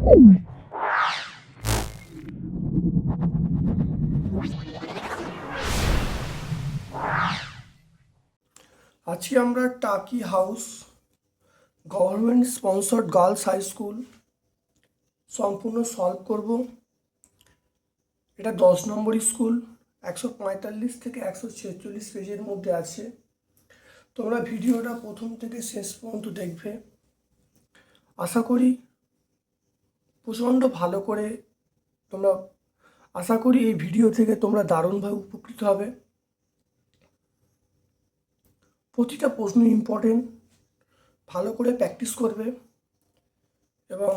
আজকে আমরা Taki house government sponsored girls high school সম্পূর্ণ সলভ করব। এটা 10 নম্বর স্কুল, 145 থেকে 146 পেজের মধ্যে আছে। তোমরা ভিডিওটা প্রথম থেকে শেষ পর্যন্ত দেখবে। আশা করি প্রচণ্ড ভালো করে তোমরা আশা করি এই ভিডিও থেকে তোমরা দারুণভাবে উপকৃত হবে। প্রতিটা প্রশ্ন ইম্পর্টেন্ট, ভালো করে প্র্যাকটিস করবে। এবং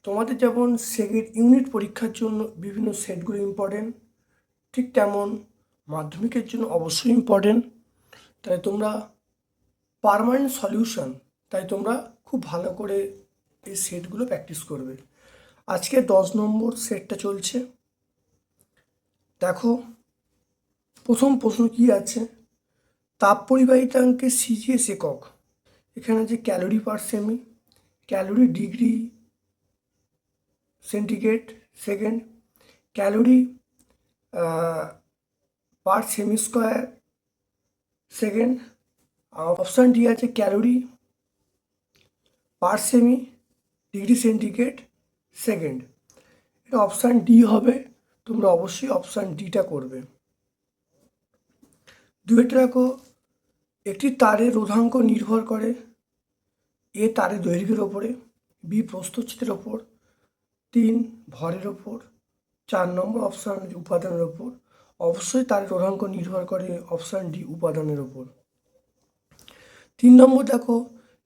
তোমাদের যেমন সেকেন্ড ইউনিট পরীক্ষার জন্য বিভিন্ন সেটগুলো ইম্পর্টেন্ট, ঠিক তেমন মাধ্যমিকের জন্য অবশ্যই ইম্পর্টেন্ট। তাই তোমরা পার্মানেন্ট সলিউশন, তাই তোমরা খুব ভালো করে এই সেটগুলো প্র্যাকটিস করবে। আজকে 10 নম্বর সেটটা চলছে। দেখো প্রথম প্রশ্ন কি আছে, তাপ পরিবাহিতাঙ্কে সিজিএস একক। এখানে আছে calorie per cm, calorie degree centigrade second, calorie per cm square second. Option D আছে calorie per cm degree centigrade second. এটা অপশান ডি হবে, তোমরা অবশ্যই অপশান ডিটা করবে। দুইটা রাখো, একটি তারের রোধাঙ্ক নির্ভর করে এ তারের দৈর্ঘ্যের ওপরে, বি প্রস্থচ্ছেদের ওপর, 3 ভরের ওপর, 4 নম্বর অপশান উপাদানের ওপর। অবশ্যই তারের রোধাঙ্ক নির্ভর করে অপশান ডি উপাদানের ওপর। 3 নম্বর দেখো,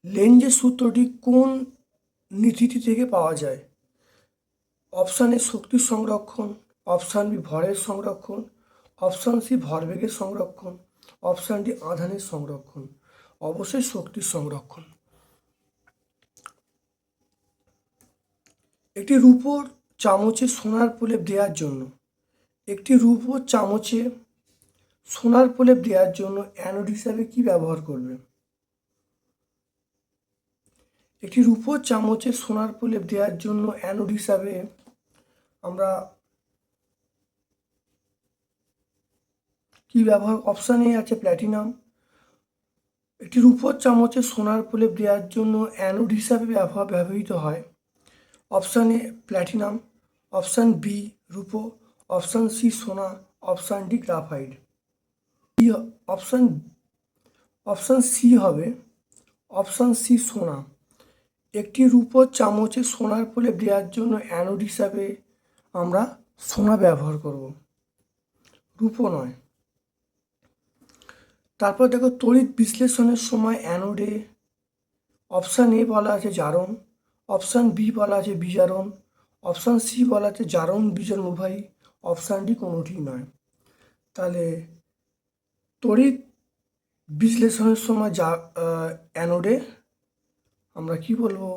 লেঞ্জের সূত্রটি কোন নীতিটি থেকে পাওয়া যায়? অপশান এ শক্তির সংরক্ষণ, অপশান বি ভরের সংরক্ষণ, অপশান সি ভরবেগের সংরক্ষণ, অপশান ডি আধানের সংরক্ষণ। অবশ্যই শক্তির সংরক্ষণ। একটি রূপোর চামচে সোনার প্রলেপ দেওয়ার জন্য, একটি রূপোর চামচে সোনার প্রলেপ দেওয়ার জন্য অ্যানোড হিসাবে কি ব্যবহার করবে? একটি রূপোর চামচে সোনার প্রলেপ দেওয়ার জন্য অ্যানোড হিসাবে আমরা কি ব্যবহার? অপশান এ আছে প্ল্যাটিনাম। একটি রূপোর চামচে সোনার প্রলেপ দেওয়ার জন্য অ্যানোড হিসাবে ব্যবহৃত হয় option A platinum, option B রূপো, অপশান সি সোনা, option D graphite. Option C হবে, অপশান সি সোনা। একটি রূপোর চামচে সোনার প্রলেপ দেওয়ার জন্য অ্যানোড হিসাবে আমরা সোনা ব্যবহার করব, রূপো নয়। তারপর দেখো, তড়িৎ বিশ্লেষণের সময় অ্যানোডে অপশান এ বলা আছে জারণ, অপশান বি বলা আছে বিজারণ, অপশান সি বলা আছে জারণ বিজারণ উভয়ই, অপশান ডি কোনোটি নয়। তাহলে তড়িৎ বিশ্লেষণের সময় অ্যানোডে আমরা কি বলবো?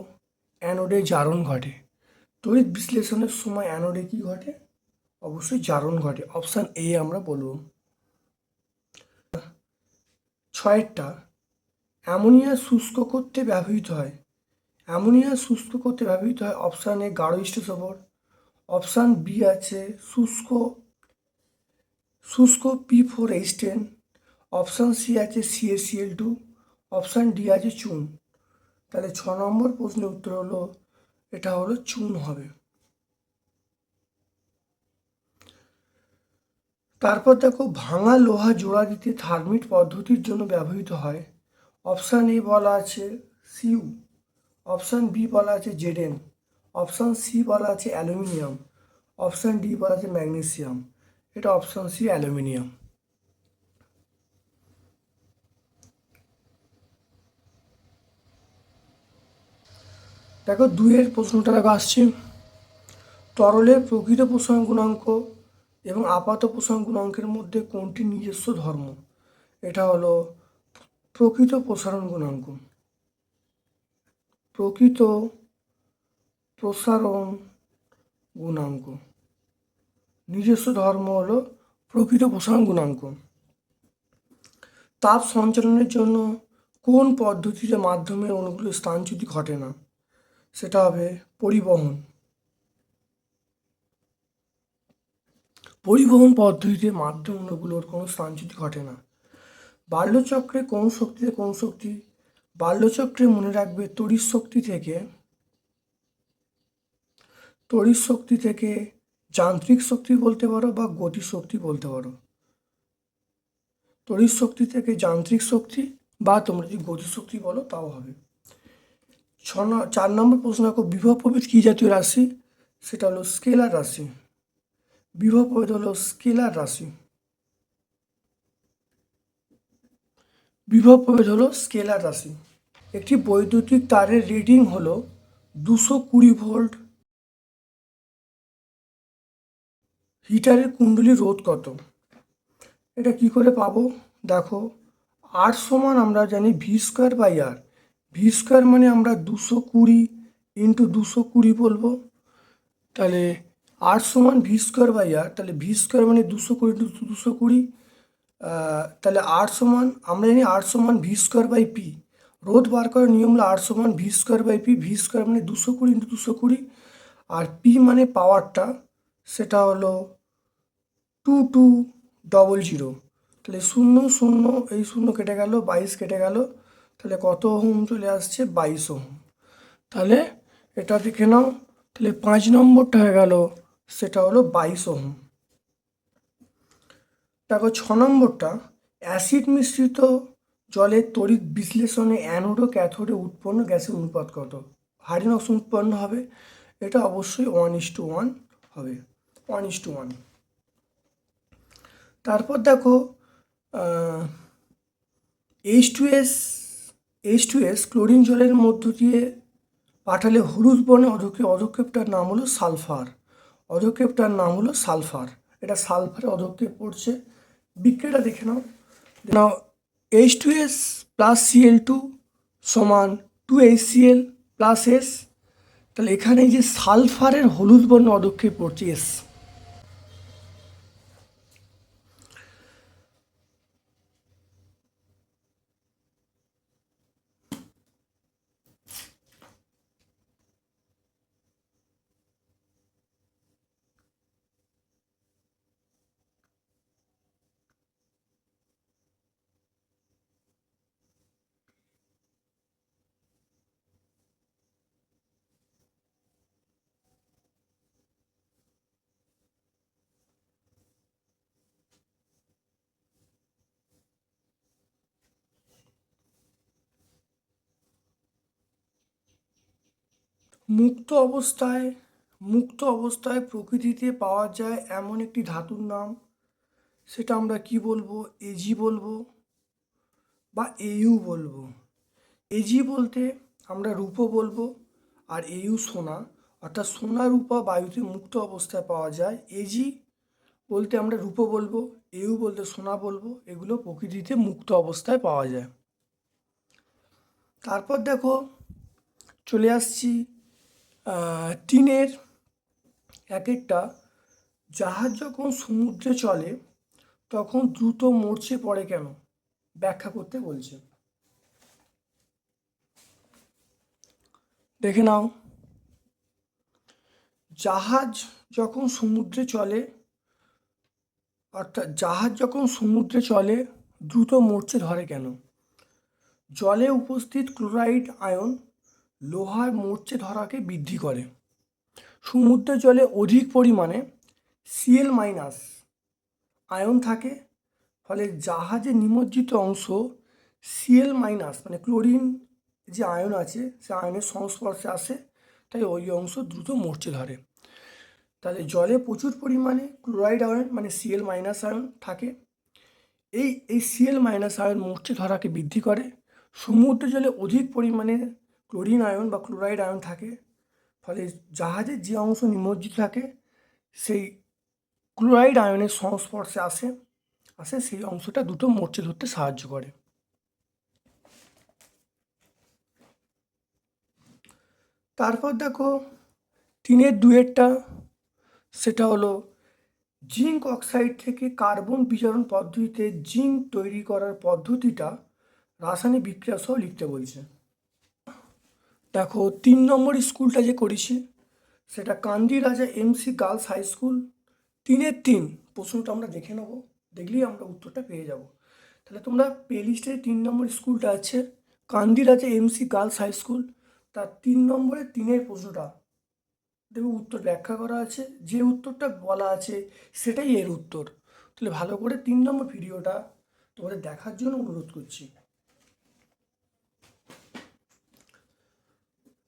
অ্যানোডে জারণ ঘটে। তড়িৎ বিশ্লেষণের সময় অ্যানোডে কি ঘটে? অবশ্যই জারণ ঘটে। অপশান এ আমরা বলবো। 6টা, অ্যামোনিয়া শুষ্ক করতে ব্যবহৃত হয়। অ্যামোনিয়া শুষ্ক করতে ব্যবহৃত হয় অপশান এ গাঢ় স্টিসোপর, অপশান বি আছে শুষ্ক P4H10, অপশান সি আছে CaCl2, অপশান ডি আছে চুন। তাহলে 6 নম্বর প্রশ্নের উত্তর হলো, এটা হলো চুন হবে। তারপর দেখো, ভাঙা লোহা জোড়া দিতে থার্মিট পদ্ধতির জন্য ব্যবহৃত হয়। অপশান এ বলা আছে সিউ, অপশান বি বলা আছে জেডেন, অপশান সি বলা আছে অ্যালুমিনিয়াম, অপশান ডি বলা আছে ম্যাগনেসিয়াম। এটা অপশান সি অ্যালুমিনিয়াম। দেখো 2-এর প্রশ্নটা দেখো আসছে, তরলের প্রকৃত প্রসারণ গুণাঙ্ক এবং আপাত প্রসারণ গুণাঙ্কের মধ্যে কোনটি নিজস্ব ধর্ম? এটা হলো প্রকৃত প্রসারণ গুণাঙ্ক। প্রকৃত প্রসারণ গুণাঙ্ক নিজস্ব ধর্ম হলো প্রকৃত প্রসারণ গুণাঙ্ক। তাপ সঞ্চালনের জন্য কোন পদ্ধতির মাধ্যমে অণুগুলোর স্থানচ্যুতি ঘটে না? সেটা হবে পরিবহন। পরিবহন পদ্ধতিতে মাধ্যম অণুগুলোর কোনো স্থানচ্যুতি ঘটে না। বাল্যচক্রে কোন শক্তিতে কোন শক্তি? বাল্যচক্রে মনে রাখবে তড়িৎ শক্তি থেকে যান্ত্রিক শক্তি বলতে পারো বা গতি শক্তি বলতে পারো। তড়িৎ শক্তি থেকে যান্ত্রিক শক্তি বা তোমরা যদি গতি শক্তি বলো তাও হবে। 4 নম্বর প্রশ্ন দেখো, বিভব প্রভেদ কী জাতীয় রাশি? সেটা হলো স্কেলার রাশি। বিভব প্রভেদ হলো স্কেলার রাশি। বিভব প্রভেদ হলো স্কেলার রাশি। একটি বৈদ্যুতিক তারের রিডিং হলো 220 ভোল্ট। হিটারের কুণ্ডলীর রোধ কত? এটা কি করে পাবো? দেখো, আর সমান আমরা জানি V square by R. V square মানে আমরা 220 ইন্টু 220 বলবো। তাহলে আর সমান ভি স্কোয়ার বাই আর, তাহলে ভি স্কোয়ার মানে 220 ইন্টু 220। তাহলে আর সমান আমরা জানি আর সমান ভি স্কোয়ার বাই পি। রোধ বার করার নিয়ম হলো আর সমান V square by P. V square মানে 220 ইন্টু 220, আর পি মানে পাওয়ারটা, সেটা হলো 2200। তাহলে 0 0 এই 0 কেটে গেল, 22 কেটে গেল, তাহলে কত ওহম চলে আসছে? 22 ওহম। তাহলে এটা দেখে নাও, তাহলে 5 নম্বরটা হয়ে গেল, সেটা হলো 22 ওহম। দেখো 6 নম্বরটা, অ্যাসিড মিশ্রিত জলের তড়িৎ বিশ্লেষণে অ্যানোড ও ক্যাথোডে উৎপন্ন গ্যাসের অনুপাত কত? হাইড্রোজেন অক্সিজেন উৎপন্ন হবে, এটা অবশ্যই 1:1 হবে, 1:1। তারপর দেখো H2S ক্লোরিন জলের মধ্য দিয়ে পাঠালে হলুদ বর্ণের অধক্ষেপটার নাম হলো সালফার। অধক্ষেপটার নাম হলো সালফার। এটা সালফারে অধক্ষেপ পড়ছে। বিক্রিয়াটা দেখে নাও। H2S প্লাস Cl2 সমান 2HCl প্লাস S। তাহলে এখানে যে সালফারের হলুদ বর্ণ অধক্ষেপ পড়ছে S। মুক্ত অবস্থায় প্রকৃতিতে পাওয়া যায় এমন একটি ধাতুর নাম, সেটা আমরা কি বলবো? এজি বলবো বা এইউ বলবো। এজি বলতে আমরা রূপো বলবো, আর এইউ সোনা, অর্থাৎ সোনা রূপা বায়ুতে মুক্ত অবস্থায় পাওয়া যায়। এজি বলতে আমরা রূপো বলবো, এইউ বলতে সোনা বলবো। এগুলো প্রকৃতিতে মুক্ত অবস্থায় পাওয়া যায়। তারপর দেখো চলে আসছি টিনের এক একটা, জাহাজ যখন সমুদ্রে চলে তখন দ্রুত মরচে পড়ে কেন? ব্যাখ্যা করতে বলছে, দেখে নাও। জাহাজ যখন সমুদ্রে চলে দ্রুত মরচে ধরে কেন? জলে উপস্থিত ক্লোরাইড আয়ন লোহার মরচে ধরাকে বৃদ্ধি করে। সমুদ্রের জলে অধিক পরিমাণে Cl- আয়ন থাকে, ফলে জাহাজের নিমজ্জিত অংশ Cl- মানে ক্লোরিন যে আয়ন আছে সে আয়নের সংস্পর্শে আসে, তাই ওই অংশ দ্রুত মরচে ধরে। তাহলে জলে প্রচুর পরিমাণে ক্লোরাইড আয়ন মানে Cl- আয়ন থাকে। এই Cl- আয়ন মরচে ধরাকে বৃদ্ধি করে। সমুদ্র জলে অধিক পরিমাণে ক্লোরিন আয়ন বা ক্লোরাইড আয়ন থাকে, ফলে জাহাজের যে অংশ নিমজ্জিত থাকে সেই ক্লোরাইড আয়নের সংস্পর্শে আসে সেই অংশটা দ্রুত মরচে ধরতে সাহায্য করে। তারপর দেখো টিনের দুয়েরটা, সেটা হলো জিঙ্ক অক্সাইড থেকে কার্বন বিজারণ পদ্ধতিতে জিঙ্ক তৈরি করার পদ্ধতিটা রাসায়নিক বিক্রিয়া সহ লিখতে বলছে। দেখো 3 নম্বর স্কুলটা যে করেছি সেটা কান্দি রাজা MC গার্লস হাই স্কুল, 3-এর 3 প্রশ্নটা আমরা দেখে নেব, দেখলেই আমরা উত্তরটা পেয়ে যাব। তাহলে তোমরা প্লে লিস্টে 3 নম্বর স্কুলটা আছে, কান্দির আছে এমসি গার্লস হাই স্কুল, তার 3 নম্বরে 3-এর প্রশ্নটা দেখবে উত্তর ব্যাখ্যা করা আছে, যে উত্তরটা বলা আছে সেটাই এর উত্তর। তাহলে ভালো করে 3 নম্বর ভিডিওটা তোমাদের দেখার জন্য অনুরোধ করছি।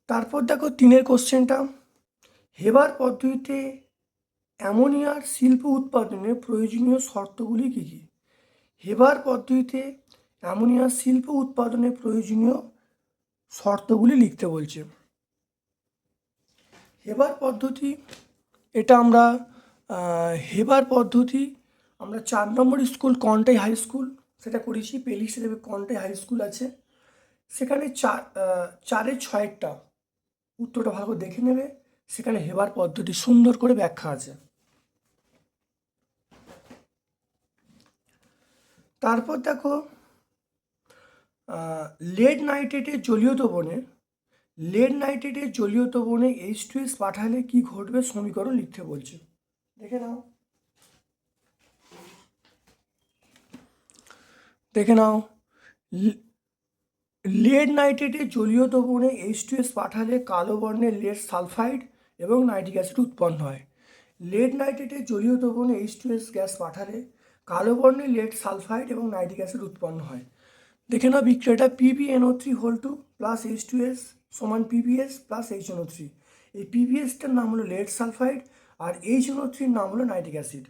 তারপর দেখো 3-এর কোশ্চেনটা, হেবার পদ্ধতিতে অ্যামোনিয়ার শিল্প উৎপাদনে প্রয়োজনীয় শর্তগুলি কী কী? হেবার পদ্ধতিতে অ্যামোনিয়ার শিল্প উৎপাদনে প্রয়োজনীয় শর্তগুলি লিখতে বলছে। হেবার পদ্ধতি, এটা আমরা হেবার পদ্ধতি আমরা 4 নম্বর স্কুল কন্টাই হাই স্কুল সেটা করেছি। পেলিশ হিসেবে কন্টাই হাই স্কুল আছে, সেখানে 4-এর 6-এরটা উত্তরটা ভালো করে দেখে নেবে, সেখানে হেবার পদ্ধতি সুন্দর করে ব্যাখ্যা আছে। তারপর দেখো লেড নাইট্রেটের জলীয় দ্রবণে H2S পাঠালে কি ঘটবে সমীকরণ লিখতে বলছে। দেখে নাও লেড নাইট্রেটের জলীয় দ্রবণে H2S পাঠালে কালো বর্ণের লেড সালফাইড এবং নাইট্রিক অ্যাসিড উৎপন্ন হয়। লেড নাইট্রেটের জলীয় দ্রবণে H2S গ্যাস পাঠালে কালো বর্ণের লেড সালফাইড এবং নাইট্রিক অ্যাসিড উৎপন্ন হয়। দেখে নাও বিক্রিয়াটা PbNO3 প্লাস H2S সমান PbS প্লাস HNO3। এই PbSটার নাম হলো লেড সালফাইড আর HNO3-র নাম হলো নাইট্রিক অ্যাসিড।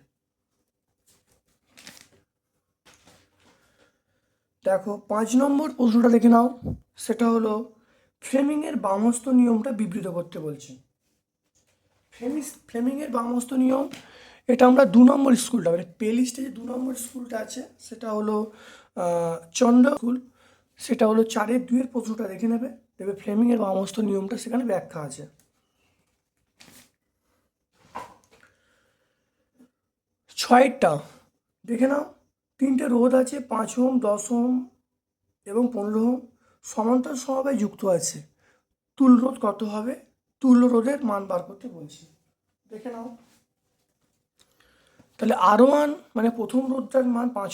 দেখো 5 নম্বর প্রশ্নটা দেখে নাও, সেটা হলো ফ্লেমিংয়ের বামহস্ত নিয়মটা বিবৃত করতে বলছে। ফ্লেমিংয়ের বামহস্ত নিয়ম, এটা আমরা 2 নম্বর স্কুলটা মানে পে লিস্টে যে 2 নম্বর স্কুলটা আছে সেটা হলো চন্দ্র স্কুল, সেটা হলো 4-এর 2-এর প্রশ্নটা দেখে নেবে, দেখবে ফ্লেমিংয়ের বামহস্ত নিয়মটা সেখানে ব্যাখ্যা আছে। ছয়েরটা দেখে নাও, 3টে রোধ আছে 5 ওহম 10 ওহম এবং 15 ওহম সমান্তর সমবায় যুক্ত আছে, তুল্য রোধ কত হবে? তুল্য রোধের মান বার করতে বলছি, দেখে নাও। তাহলে R1 মানে প্রথম রোধটার মান 5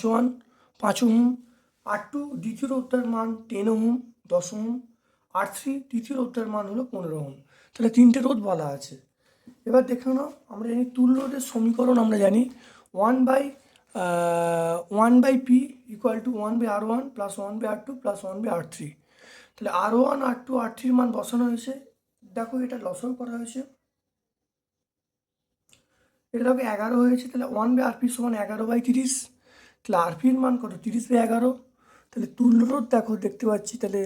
ওহম, R2 দ্বিতীয় রোধটার মান 10 ওহম 10 ওহম, R3 তৃতীয় রোধটার মান হলো 15 ওহম। তাহলে 3টে রোধ বলা আছে। এবার দেখে নাও, আমরা জানি তুল্য রোধের সমীকরণ আমরা জানি 1/P equal to 1/R1 plus 1/R2 plus 1/R3। তাহলে R1 R2 R3-র মান বসানো হয়েছে, দেখো এটা লসাগু করা হয়েছে, এটা দেখো 11 হয়েছে, তাহলে 1/RP সমান 11/30। তাহলে RP-র মান কত? 30/11। তাহলে তুল্য রোধ দেখো দেখতে পাচ্ছি, তাহলে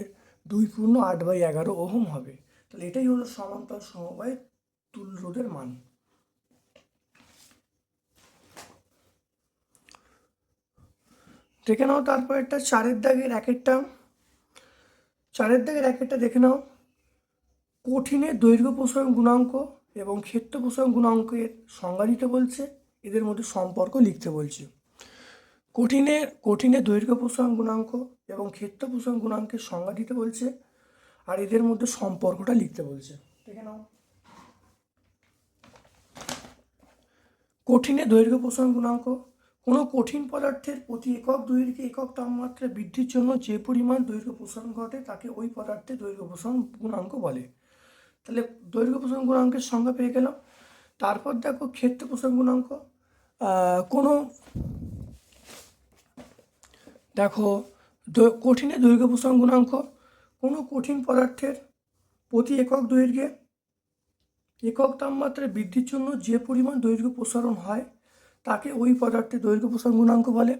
2 পূর্ণ 8/11 ওহম হবে। তাহলে এটাই হলো সমান্তর সমবায় তুল্য রোধের মান। দেখে নাও তারপর একটা 4-এর দাগের একেরটা দেখে নাও, কঠিনের দৈর্ঘ্য প্রসারণ গুণাঙ্ক এবং ক্ষেত্র প্রসারণ গুণাঙ্কের সংজ্ঞা দিতে বলছে, এদের মধ্যে সম্পর্ক লিখতে বলছে। কঠিনের দৈর্ঘ্য প্রসারণ গুণাঙ্ক এবং ক্ষেত্র প্রসারণ গুণাঙ্কের সংজ্ঞা দিতে বলছে, আর এদের মধ্যে সম্পর্কটা লিখতে বলছে। দেখে নাও, কঠিনের দৈর্ঘ্য প্রসারণ গুণাঙ্ক, কোনো কঠিন পদার্থের প্রতি একক দৈর্ঘ্যে একক তাপমাত্রা বৃদ্ধির জন্য যে পরিমাণ দৈর্ঘ্য প্রসারণ ঘটে তাকে ওই পদার্থের দৈর্ঘ্য প্রসারণ গুণাঙ্ক বলে। তাহলে দৈর্ঘ্য প্রসারণ গুণাঙ্কের সংজ্ঞা পেয়ে গেলাম। তারপর দেখো ক্ষেত্র প্রসারণ গুণাঙ্ক, কঠিনের দৈর্ঘ্য প্রসারণ গুণাঙ্ক, কোনো কঠিন পদার্থের প্রতি একক দৈর্ঘ্যে একক তাপমাত্রা বৃদ্ধির জন্য যে পরিমাণ দৈর্ঘ্য প্রসারণ হয় তাকে ওই পদার্থের দৈর্ঘ্য প্রসারণ গুণাঙ্ক বলে।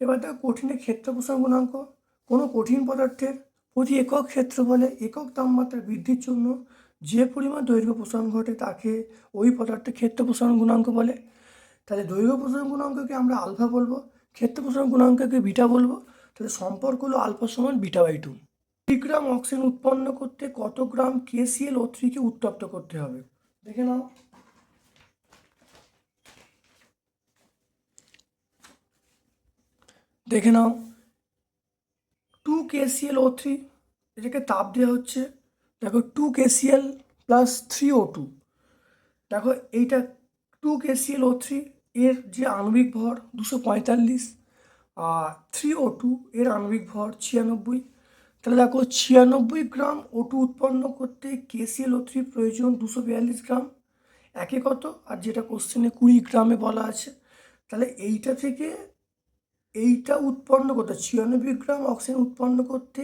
এবার দেখো কঠিনের ক্ষেত্র প্রসারণ গুণাঙ্ক, কোনো কঠিন পদার্থের প্রতি একক ক্ষেত্রফলে একক তাপমাত্রা বৃদ্ধির জন্য যে পরিমাণ দৈর্ঘ্য প্রসারণ ঘটে তাকে ওই পদার্থের ক্ষেত্র প্রসারণ গুণাঙ্ক বলে। তাহলে দৈর্ঘ্য প্রসারণ গুণাঙ্ককে আমরা আলফা বলবো, ক্ষেত্র প্রসারণ গুণাঙ্ককে বিটা বলবো। তাহলে সম্পর্ক হলো আলফা সমান β/2। 2 গ্রাম অক্সিজেন উৎপন্ন করতে কত গ্রাম KClO3-কে উত্তপ্ত করতে হবে? দেখে নাও, দেখে নাও 2 KClO3 এটাকে তাপ দেওয়া হচ্ছে, দেখো 2 KCl প্লাস 3O2, দেখো এইটা 2KClO3 এর যে আণবিক ভর 245, আর 3O2 এর আণবিক ভর 96। তাহলে দেখো 96 গ্রাম O2 উৎপন্ন করতে KClO3 প্রয়োজন 242 গ্রাম, একে কত, আর যেটা কোশ্চেনে 20 গ্রামে বলা আছে। তাহলে এইটা থেকে এইটা উৎপন্ন করতে 96 গ্রাম অক্সিজেন উৎপন্ন করতে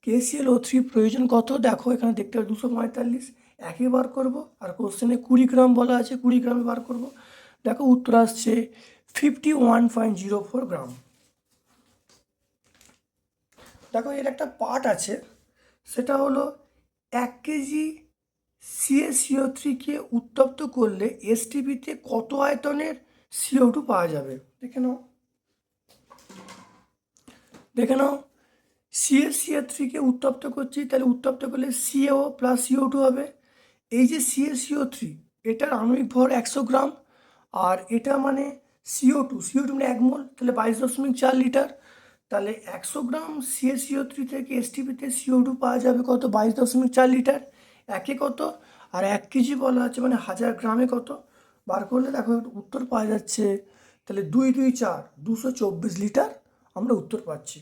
KClO3 প্রয়োজন কত, দেখো এখানে দেখতে হবে 245, একে বার করবো, আর কোশ্চেনে 20 গ্রাম বলা আছে, 20 গ্রামে বার করব। দেখো উত্তর আসছে 51.04 গ্রাম। দেখো এর একটা পার্ট আছে, সেটা হলো 1 কেজি CaCO3কে উত্তপ্ত করলে এসটিপিতে কত আয়তনের CO2 পাওয়া যাবে। দেখে নাও CaCO3কে উত্তপ্ত করছি, তাহলে উত্তপ্ত করলে CO প্লাস CO2 হবে। এই যে CaCO3 এটার আণবিক ভর 100 গ্রাম, আর এটা মানে CO2 মানে 1 মোল, তাহলে 22.4 লিটার। তাহলে 100 গ্রাম CaCO3 থেকে এসটিপিতে CO2 পাওয়া যাবে কত, 22.4 লিটার, একে কত, আর 1 কেজি বলা আছে মানে 1000 গ্রামে কত। বার করলে দেখো উত্তর পাওয়া যাচ্ছে, তাহলে 2 2 4 224 লিটার আমরা উত্তর পাচ্ছি।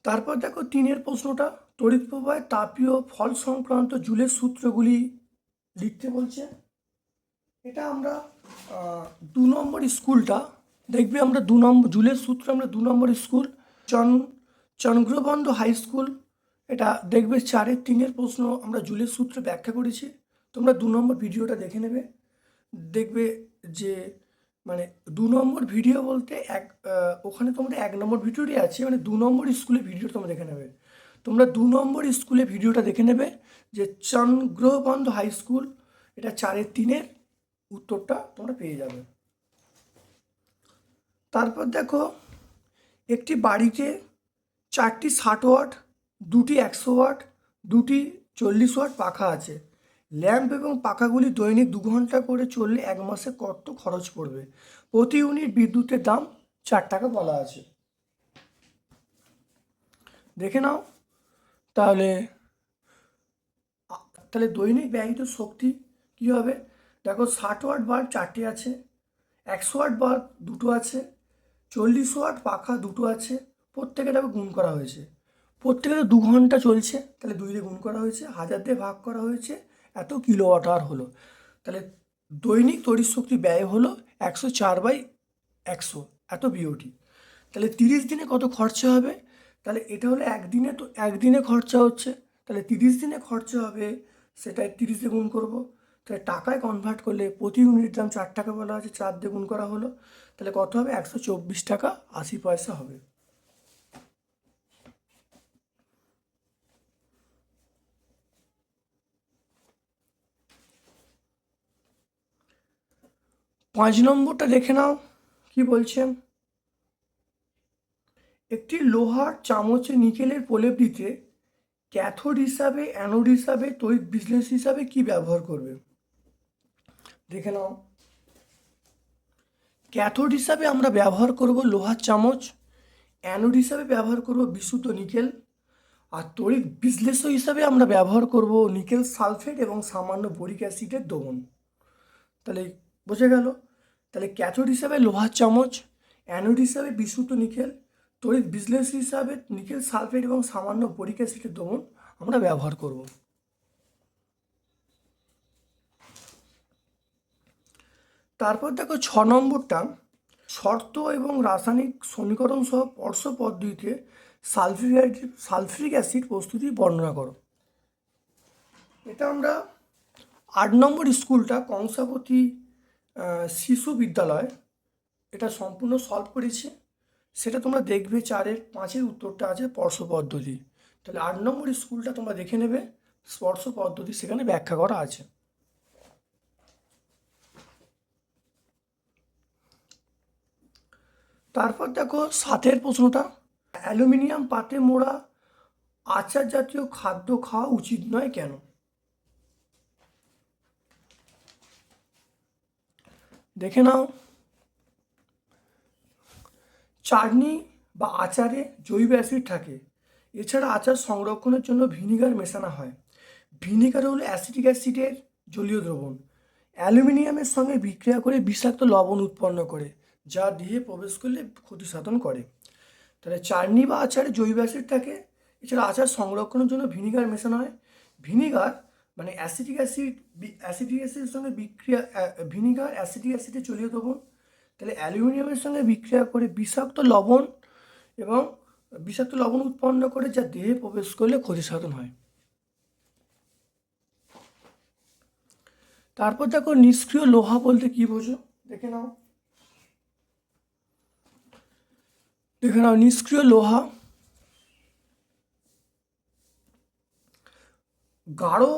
তারপর দেখো 3-এর প্রশ্নটা, তড়িৎ প্রবাহে তাপীয় ফল সংক্রান্ত জুলের সূত্রগুলি লিখতে বলছে। এটা আমরা 2 নম্বর স্কুলটা দেখবে, আমরা 2 নম্বর জুলের সূত্র, আমরা 2 নম্বর স্কুল চন্দ্রবন্ধু হাই স্কুল, এটা দেখবে 4-এর 3-এর প্রশ্ন আমরা জুলের সূত্র ব্যাখ্যা করেছি। তোমরা 2 নম্বর ভিডিওটা দেখে নেবে, দেখবে যে মানে 2 নম্বর ভিডিও বলতে ওখানে তোমরা 1 নম্বর ভিডিওটি আছে, মানে 2 নম্বর স্কুলে ভিডিও তোমরা দেখে নেবে। তোমরা 2 নম্বর স্কুলে ভিডিওটা দেখে নেবে যে চন্দ্রবন্ধু হাই স্কুল, এটা 4-এর 3-এর উত্তরটা তোমরা পেয়ে যাবে। তারপর দেখো একটি বাড়িতে 4টি 60 ওয়াট, 2টি 100 ওয়াট, 2টি 40 ওয়াট পাখা আছে। ল্যাম্প এবং পাখাগুলি দৈনিক 2 ঘন্টা করে চললে 1 মাসে কত খরচ পড়বে। প্রতি ইউনিট বিদ্যুতের দাম 4 টাকা বলা আছে। দেখে নাও তাহলে তাহলে দৈনিক ব্যয়িত শক্তি কী হবে। দেখো 60 ওয়াট বাল্ব 4টি আছে, 100 ওয়াট বাল্ব 2টো আছে, 40 ওয়াট পাখা 2টো আছে, প্রত্যেকেটাকে গুণ করা হয়েছে। প্রত্যেকে তো 2 ঘন্টা চলছে, তাহলে 2 দিয়ে গুণ করা হয়েছে, 1000 দিয়ে ভাগ করা হয়েছে, এত কিলোওয়াট আওয়ার হলো। তাহলে দৈনিক তড়িৎ শক্তি ব্যয় হলো 104/100, এত বিওটি। তাহলে 30 দিনে কত খরচা হবে। তাহলে এটা হলো একদিনে, তো একদিনে খরচা হচ্ছে, তাহলে 30 দিনে খরচা হবে, সেটা 30 দিয়ে গুণ করবো। তাহলে টাকায় কনভার্ট করলে প্রতি ইউনিট দাম 4 টাকা বলা আছে, 4 দিয়ে গুণ করা হলো, তাহলে কত হবে, 124 টাকা 80 পয়সা হবে। পাঁচ নম্বরটা দেখে নাও কি বলছে। একটি লোহার চামচে নিকেলের প্রলেপ দিতে ক্যাথোড হিসাবে, অ্যানোড হিসাবে, তড়িৎ বিশ্লেষক হিসাবে কি ব্যবহার করবে। দেখে নাও, ক্যাথোড হিসাবে আমরা ব্যবহার করব লোহার চামচ, অ্যানোড হিসাবে ব্যবহার করব বিশুদ্ধ নিকেল, আর তড়িৎ বিশ্লেষক হিসাবে আমরা ব্যবহার করব নিকেল সালফেট এবং সামান্য বোরিক অ্যাসিডের দ্রবণ। তাহলে বোঝা গেল, তাহলে ক্যাথোড হিসাবে লোহার চামচ, অ্যানোড হিসাবে বিশুদ্ধ নিকেল, তড়িৎ বিশ্লেষক হিসাবে নিকেল সালফেট এবং সামান্য বোরিক অ্যাসিডের দ্রবণ আমরা ব্যবহার করব। তারপর দেখো 6 নম্বরটা, শর্ত এবং রাসায়নিক সমীকরণ সহ পরশ পদ্ধতিতে সালফিউরিক অ্যাসিড প্রস্তুতি বর্ণনা করো। এটা আমরা 8 নম্বর স্কুলটা কংসাবতী শিশু বিদ্যালয়, এটা সম্পূর্ণ সলভ করেছি, সেটা তোমরা দেখবে 4-এর 5-এর উত্তরটা আছে স্পর্শ পদ্ধতি। তাহলে 8 নম্বর স্কুলটা তোমরা দেখে নেবে, স্পর্শ পদ্ধতি সেখানে ব্যাখ্যা করা আছে। তারপর দেখো 7-এর প্রশ্নটা, অ্যালুমিনিয়াম পাত্রে মোড়া আচার জাতীয় খাদ্য খাওয়া উচিত নয় কেন। দেখে নাও, চাটনি বা আচারে জৈব অ্যাসিড থাকে। এছাড়া আচার সংরক্ষণের জন্য ভিনিগার মেশানো হয়। ভিনিগার হলো অ্যাসিটিক অ্যাসিডের জলীয় দ্রবণ। অ্যালুমিনিয়ামের সঙ্গে বিক্রিয়া করে বিষাক্ত লবণ উৎপন্ন করে, যা দেহে প্রবেশ করলে ক্ষতি সাধন করে। তাহলে চাটনি বা আচারে জৈব অ্যাসিড থাকে। এছাড়া আচার সংরক্ষণের জন্য ভিনিগার মেশানো হয়। ভিনিগার মানে অ্যাসিটিক অ্যাসিডের সঙ্গে বিক্রিয়া, ভিনিগার অ্যাসিটিক অ্যাসিডের জলীয় দ্রবণ। তাহলে অ্যালুমিনিয়ামের সঙ্গে বিক্রিয়া করে বিষাক্ত লবণ উৎপন্ন করে, যা দেহে প্রবেশ করলে ক্ষতি সাধন হয়। তারপর দেখো নিষ্ক্রিয় লোহা বলতে কি বোঝো, দেখে নাও। নিষ্ক্রিয় লোহা গাঢ়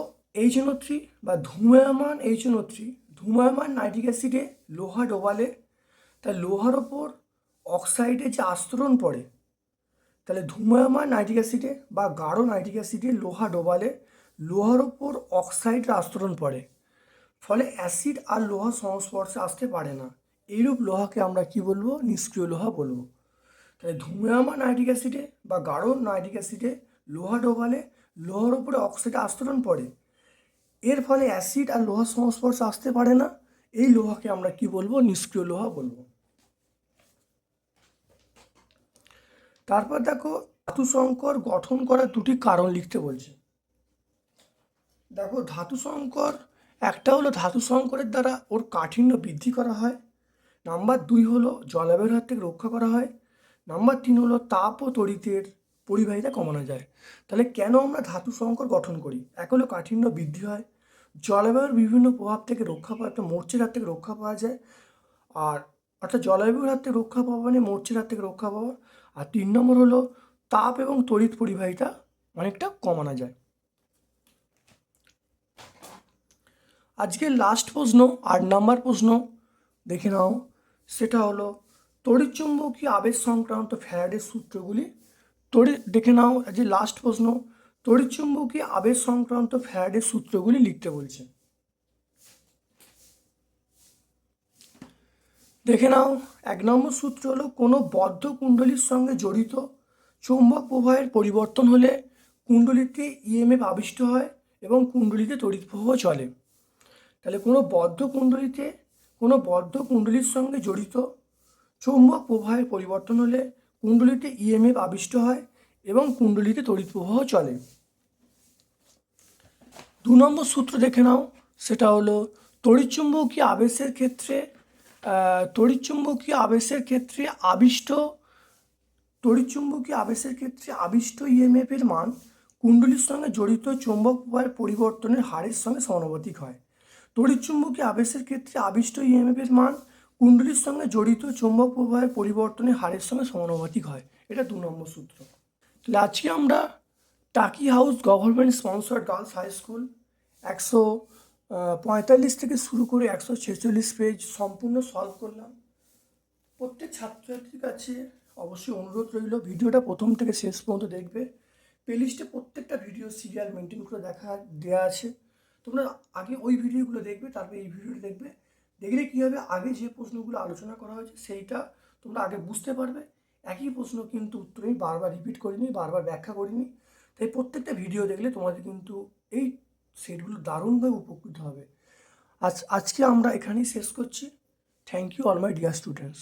H3 বা ধূময়মান H3, ধূময়মান নাইট্রিক অ্যাসিডে লোহা ডোবালে তার লোহার ওপর অক্সাইডের যে আস্তরণ পড়ে, তাহলে ধূময়মান নাইট্রিক অ্যাসিডে বা গাঢ় নাইট্রিক অ্যাসিডে লোহা ডোবালে লোহার ওপর অক্সাইডের আস্তরণ পড়ে, ফলে অ্যাসিড আর লোহা সংস্পর্শে আসতে পারে না। এইরূপ লোহাকে আমরা কি বলবো? নিষ্ক্রিয় লোহা বলবো। তাহলে ধূময়মান নাইট্রিক অ্যাসিডে বা গাঢ় নাইট্রিক অ্যাসিডে লোহা ডোবালে লোহার উপরে অক্সাইডের আস্তরণ পড়ে, এর ফলে অ্যাসিড আর লোহার সংস্পর্শে আসতে পারে না। এই লোহাকে আমরা কি বলবো? নিষ্ক্রিয় লোহা বলবো। তারপর দেখো ধাতু সংকর গঠন করার দুটি কারণ লিখতে বলছে। দেখো ধাতু সংকর, একটা হলো ধাতু সংকরের দ্বারা ওর কাঠিন্য বৃদ্ধি করা হয়। নাম্বার 2 হলো জলবায়ুর হাত থেকে রক্ষা করা হয়। নাম্বার 3 হলো তাপ ও তড়িতের পরিবাহিতা কমানো যায়। তাহলে কেন আমরা ধাতু সংকর গঠন করি? এক হলো কাঠিন্য বৃদ্ধি হয়, জলবায়ুর বিভিন্ন প্রভাব থেকে রক্ষা পাওয়া, একটা মরচের হাত থেকে রক্ষা পাওয়া যায়। আর অর্থাৎ জলবায়ুর হাত থেকে রক্ষা পাওয়া মানে মরচের হাত থেকে রক্ষা পাওয়া। আর 3 নম্বর হলো তাপ এবং তড়িৎ পরিবাহিতা অনেকটা কমানো যায়। আজকের লাস্ট প্রশ্ন 8 নম্বর প্রশ্ন দেখে নাও। সেটা হলো তড়িৎচুম্বকীয় আবেশ সংক্রান্ত ফ্যারাডের সূত্রগুলি দেখে নাও। আজকে লাস্ট প্রশ্ন, তড়িৎচুম্বকীয় আবেশ সংক্রান্ত ফ্যারাডের সূত্রগুলি লিখতে বলছে। দেখে নাও। 1 নম্বর সূত্র হলো কোনো বদ্ধ কুণ্ডলীর সঙ্গে জড়িত চৌম্বক প্রবাহের পরিবর্তন হলে কুণ্ডলীতে ইএমএফ আবিষ্ট হয় এবং কুণ্ডলীতে তড়িৎ প্রবাহ চলে। তাহলে কোনো বদ্ধ কুণ্ডলীর সঙ্গে জড়িত চৌম্বক প্রবাহের পরিবর্তন হলে কুণ্ডলীতে ইএমএফ আবিষ্ট হয় এবং কুণ্ডলীতে তড়িৎ প্রবাহ চলে। 2 নম্বর সূত্র দেখে নাও। সেটা হলো তড়িৎচুম্বকীয় আবেশের ক্ষেত্রে আবিষ্ট ইএমএফ এর মান কুণ্ডলীর সঙ্গে জড়িত চৌম্বক প্রবাহের পরিবর্তনের হারের সঙ্গে সমানুপাতিক হয়। তড়িৎচুম্বকীয় আবেশের ক্ষেত্রে আবিষ্ট ইএমএফ এর মান কুণ্ডলীর সঙ্গে জড়িত চৌম্বক প্রবাহের পরিবর্তনের হারের সঙ্গে সমানুপাতিক হয়। এটা 2 নম্বর সূত্র। তাহলে আজকে আমরা Taki house government sponsored girls high school 145 থেকে শুরু করে 146 পেজ সম্পূর্ণ সলভ করলাম। প্রত্যেক ছাত্রছাত্রীর কাছে অবশ্যই অনুরোধ রইল, ভিডিওটা প্রথম থেকে শেষ পর্যন্ত দেখবে। প্লেলিস্টে প্রত্যেকটা ভিডিও সিরিয়াল মেনটেন করে দেওয়া আছে। তোমরা আগে ওই ভিডিওগুলো দেখবে, তারপরে এই ভিডিওটা দেখবে। দেখলে কী হবে, আগে যে প্রশ্নগুলো আলোচনা করা হয়েছে সেইটা তোমরা আগে বুঝতে পারবে। একই প্রশ্ন কিন্তু উত্তর আমি বারবার রিপিট করিনি, বারবার ব্যাখ্যা করিনি। তাই প্রত্যেকটা ভিডিও দেখলে তোমাদের কিন্তু এই সেটগুলো দারুণভাবে উপকৃত হবে। আজকে আমরা এখানেই শেষ করছি। Thank you all my dear students.